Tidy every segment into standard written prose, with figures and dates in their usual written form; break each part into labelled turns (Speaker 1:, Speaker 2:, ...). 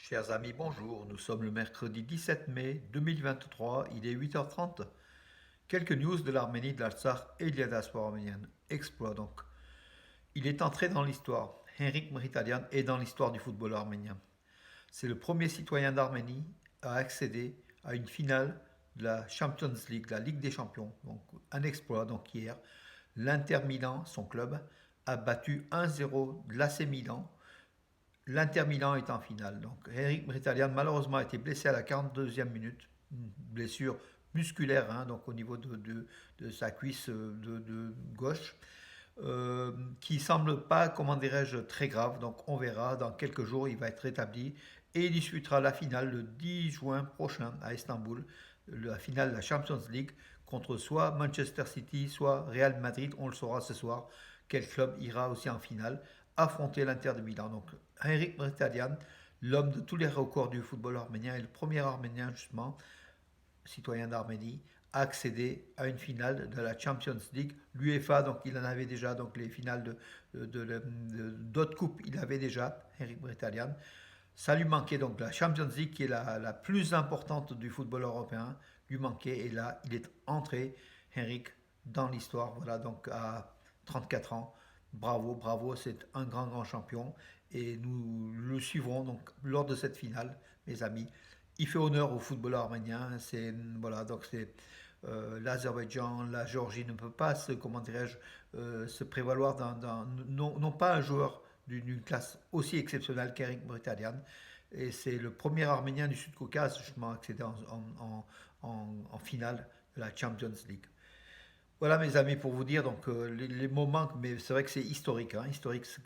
Speaker 1: Chers amis, bonjour. Nous sommes le mercredi 17 mai 2023, il est 8h30. Quelques news de l'Arménie, de l'Artsakh et de la diaspora arménienne. Exploit donc. Il est entré dans l'histoire. Henrik Mkhitaryan est dans l'histoire du football arménien. C'est le premier citoyen d'Arménie à accéder à une finale de la Champions League, la Ligue des Champions. Donc un exploit. Donc hier, l'Inter Milan, son club, a battu 1-0 l'AC Milan. L'Inter Milan est en finale. Donc, Eric Mkhitaryan, malheureusement, a été blessé à la 42e minute. Une blessure musculaire, hein, donc au niveau de sa cuisse de gauche, qui semble pas, comment dirais-je, très grave. Donc, on verra. Dans quelques jours, il va être rétabli et il disputera la finale le 10 juin prochain à Istanbul, la finale de la Champions League contre soit Manchester City, soit Real Madrid. On le saura ce soir. Quel club ira aussi en finale affronter l'Inter de Milan. Donc, Henrik Mkhitaryan, l'homme de tous les records du football arménien, est le premier Arménien, justement, citoyen d'Arménie, à accéder à une finale de la Champions League. L'UEFA, donc il en avait déjà, donc les finales d'autres coupes, il avait déjà, Henrik Mkhitaryan. Ça lui manquait donc la Champions League, qui est la plus importante du football européen, lui manquait. Et là, il est entré, Henrik, dans l'histoire. Voilà, donc à 34 ans. Bravo, bravo, c'est un grand, grand champion. Et nous le suivrons donc lors de cette finale, mes amis. Il fait honneur au football arménien. C'est voilà, donc c'est l'Azerbaïdjan, la Géorgie ne peut pas se, comment dirais-je, se prévaloir non pas un joueur d'une classe aussi exceptionnelle qu'Eric Mkhitaryan. Et c'est le premier Arménien du Sud-Caucase justement à accéder en finale de la Champions League. Voilà mes amis pour vous dire donc les moments, mais c'est vrai que c'est historique, hein, historique ce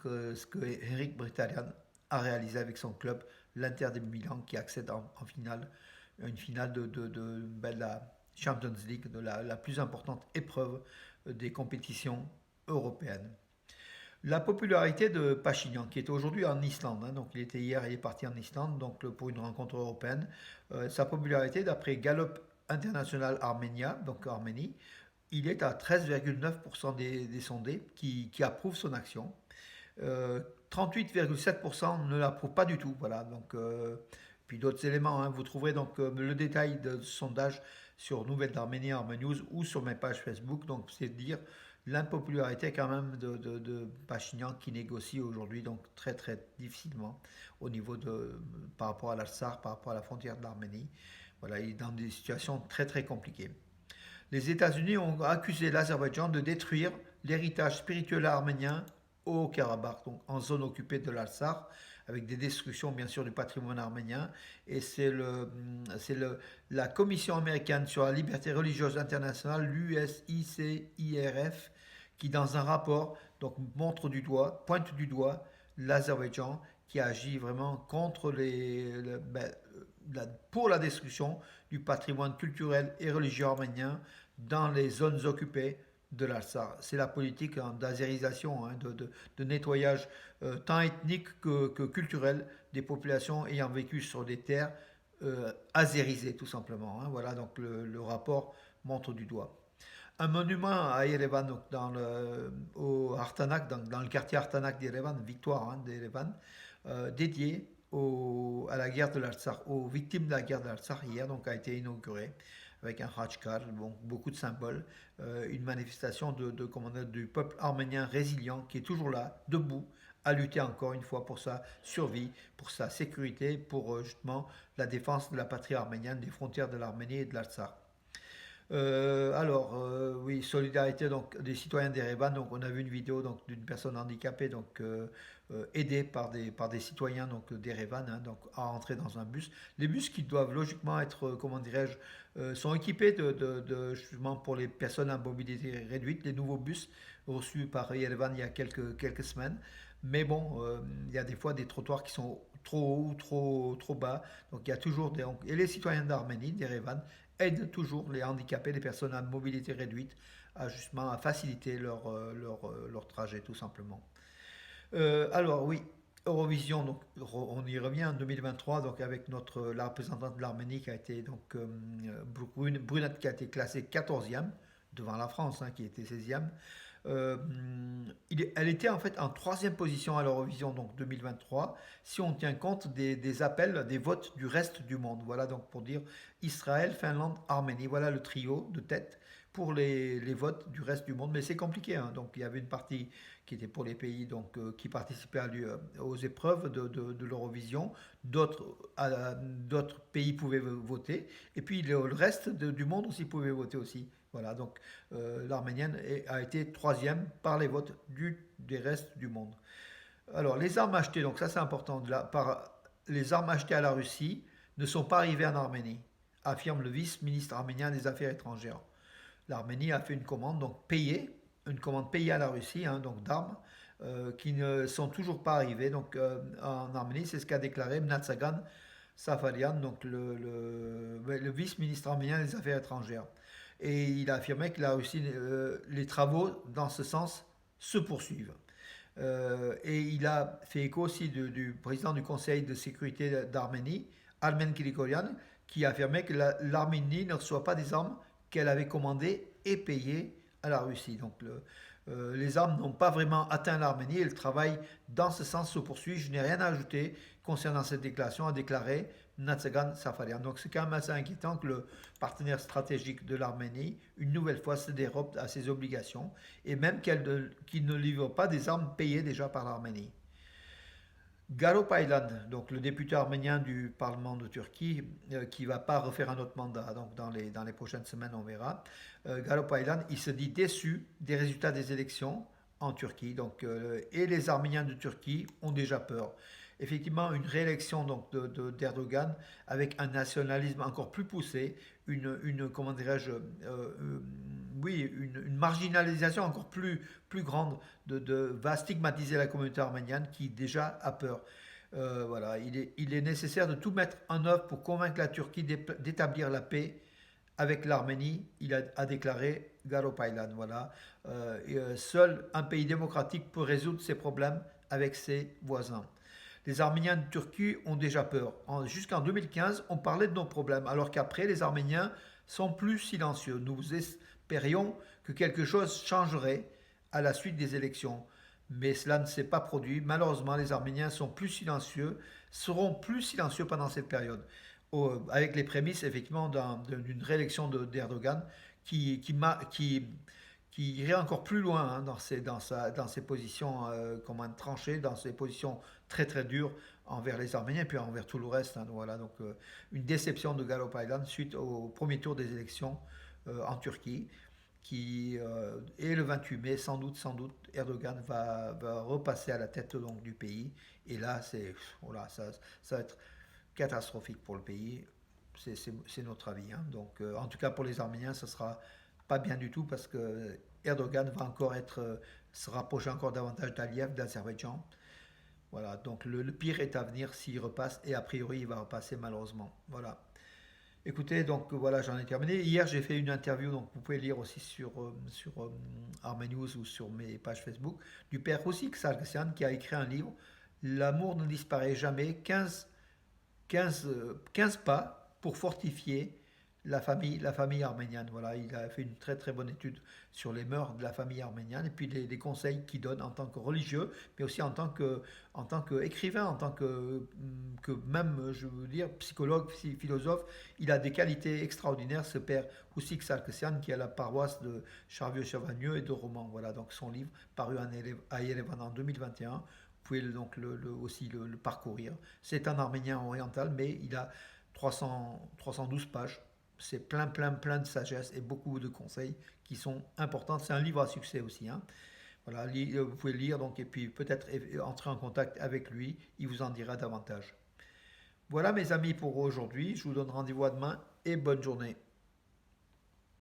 Speaker 1: que Eric Mkhitaryan a réalisé avec son club, l'Inter de Milan, qui accède en finale, une finale de la Champions League, de la plus importante épreuve des compétitions européennes. La popularité de Pachinian, qui est aujourd'hui en Islande, hein, donc il était hier, il est parti en Islande donc pour une rencontre européenne. Sa popularité, d'après Gallup International Armenia, donc Arménie, il est à 13,9% des sondés qui approuvent son action. 38,7% ne l'approuvent pas du tout. Voilà, donc, puis d'autres éléments, hein, vous trouverez donc le détail de ce sondage sur Nouvelles d'Arménie, Arménews ou sur mes pages Facebook. Donc c'est dire l'impopularité quand même de Pachinian qui négocie aujourd'hui donc très très difficilement au niveau par rapport à l'Artsakh, par rapport à la frontière de l'Arménie. Voilà, il est dans des situations très très compliquées. Les États-Unis ont accusé l'Azerbaïdjan de détruire l'héritage spirituel arménien au Karabakh, donc en zone occupée de l'Artsakh, avec des destructions bien sûr du patrimoine arménien. Et la Commission américaine sur la liberté religieuse internationale, l'USICIRF, qui dans un rapport donc pointe du doigt l'Azerbaïdjan qui agit vraiment contre pour la destruction du patrimoine culturel et religieux arménien dans les zones occupées de l'Artsakh. C'est la politique hein, d'azérisation, hein, de nettoyage tant ethnique que culturel des populations ayant vécu sur des terres azérisées tout simplement. Hein. Voilà, donc le rapport montre du doigt. Un monument à Yerevan, donc au Artanak, dans le quartier Artanak d'Yerevan, victoire hein, d'Yerevan, dédié à la guerre de l'Artsakh, aux victimes de la guerre de l'Artsakh hier, donc a été inauguré avec un Khachkar, bon, beaucoup de symboles, une manifestation du peuple arménien résilient qui est toujours là, debout, à lutter encore une fois pour sa survie, pour sa sécurité, pour justement la défense de la patrie arménienne, des frontières de l'Arménie et de l'Artsakh. Oui, solidarité donc des citoyens d'Erevan. Donc, on a vu une vidéo donc d'une personne handicapée donc aidée par des citoyens donc d'Erevan hein, donc à entrer dans un bus. Les bus qui doivent logiquement être comment dirais-je sont équipés justement pour les personnes à mobilité réduite. Les nouveaux bus reçus par Erevan il y a quelques semaines. Mais bon, il y a des fois des trottoirs qui sont trop hauts, trop bas. Donc il y a toujours et les citoyens d'Arménie, d'Erevan, aident toujours les handicapés, les personnes à mobilité réduite, justement à faciliter leur trajet tout simplement. Alors oui, Eurovision, donc on y revient en 2023, donc avec la représentante de l'Arménie qui a été donc Brunette qui a été classée 14e devant la France hein, qui était 16e. Euh, elle était en fait en troisième position à l'Eurovision donc 2023, si on tient compte des appels, des votes du reste du monde. Voilà donc pour dire Israël, Finlande, Arménie. Voilà le trio de tête pour les votes du reste du monde. Mais c'est compliqué, hein. Donc il y avait une partie qui était pour les pays donc, qui participaient aux épreuves de l'Eurovision. D'autres pays pouvaient voter. Et puis le reste du monde aussi pouvait voter aussi. Voilà, donc l'Arménienne a été troisième par les votes des restes du monde. Alors, les armes achetées, donc ça c'est important, les armes achetées à la Russie ne sont pas arrivées en Arménie, affirme le vice-ministre arménien des Affaires étrangères. L'Arménie a fait une commande payée à la Russie, hein, donc d'armes, qui ne sont toujours pas arrivées donc, en Arménie. C'est ce qu'a déclaré Mnatsagan Safarian, donc le vice-ministre arménien des Affaires étrangères. Et il a affirmé que la Russie, les travaux dans ce sens se poursuivent. Et il a fait écho aussi du président du Conseil de sécurité d'Arménie, Armen Kirikorian, qui a affirmé que l'Arménie ne reçoit pas des armes qu'elle avait commandées et payées à la Russie. Donc les armes n'ont pas vraiment atteint l'Arménie et le travail dans ce sens se poursuit. Je n'ai rien à ajouter concernant cette déclaration, a déclaré Natsagan Safarian. Donc c'est quand même assez inquiétant que le partenaire stratégique de l'Arménie, une nouvelle fois, se dérobe à ses obligations et même qu'il ne livre pas des armes payées déjà par l'Arménie. Garo Paylan, donc le député arménien du Parlement de Turquie, qui ne va pas refaire un autre mandat, donc dans les prochaines semaines on verra. Garo Paylan, il se dit déçu des résultats des élections en Turquie, donc, et les Arméniens de Turquie ont déjà peur. Effectivement, une réélection donc d'Erdogan avec un nationalisme encore plus poussé, comment dirais-je, oui, une marginalisation encore plus grande va stigmatiser la communauté arménienne qui déjà a peur. Voilà, il est nécessaire de tout mettre en œuvre pour convaincre la Turquie d'établir la paix avec l'Arménie, a déclaré Garo Paylan. Voilà. Seul un pays démocratique peut résoudre ses problèmes avec ses voisins. Les Arméniens de Turquie ont déjà peur. Jusqu'en 2015, on parlait de nos problèmes, alors qu'après, les Arméniens sont plus silencieux. Nous espérions que quelque chose changerait à la suite des élections, mais cela ne s'est pas produit. Malheureusement, les Arméniens seront plus silencieux pendant cette période, avec les prémices effectivement d'une réélection d'Erdogan qui irait encore plus loin, hein, dans ses positions tranchées, dans ses positions très très dures envers les Arméniens et puis envers tout le reste. Hein. Voilà, donc une déception de Galo Paylan suite au premier tour des élections en Turquie, et le 28 mai, sans doute, Erdogan va repasser à la tête donc, du pays. Et là, voilà, ça va être catastrophique pour le pays. C'est notre avis. Hein. Donc, en tout cas, pour les Arméniens, ça sera pas bien du tout parce que Erdogan va encore se rapprocher encore davantage d'Aliyev, d'Azerbaïdjan. Voilà, donc le pire est à venir s'il repasse et a priori il va repasser malheureusement. Voilà. Écoutez, donc voilà, j'en ai terminé. Hier, j'ai fait une interview, donc vous pouvez lire aussi sur Armenius ou sur mes pages Facebook, du père Roussik Sargsyan qui a écrit un livre, L'amour ne disparaît jamais, 15 pas pour fortifier la famille arménienne. Voilà, il a fait une très très bonne étude sur les mœurs de la famille arménienne et puis les conseils qu'il donne en tant que religieux, mais aussi en tant qu'écrivain, en tant que même, je veux dire, psychologue, philosophe. Il a des qualités extraordinaires, ce père Oussik Sarkisian, qui est à la paroisse de Charvieux-Chavagneux et de Romans. Voilà, donc son livre, paru à Yerevan en 2021. Vous pouvez donc aussi le parcourir. C'est un arménien oriental, mais il a 312 pages. C'est plein de sagesse et beaucoup de conseils qui sont importants. C'est un livre à succès aussi. Hein. Voilà, vous pouvez lire donc, et puis peut-être entrer en contact avec lui. Il vous en dira davantage. Voilà mes amis pour aujourd'hui. Je vous donne rendez-vous à demain et bonne journée.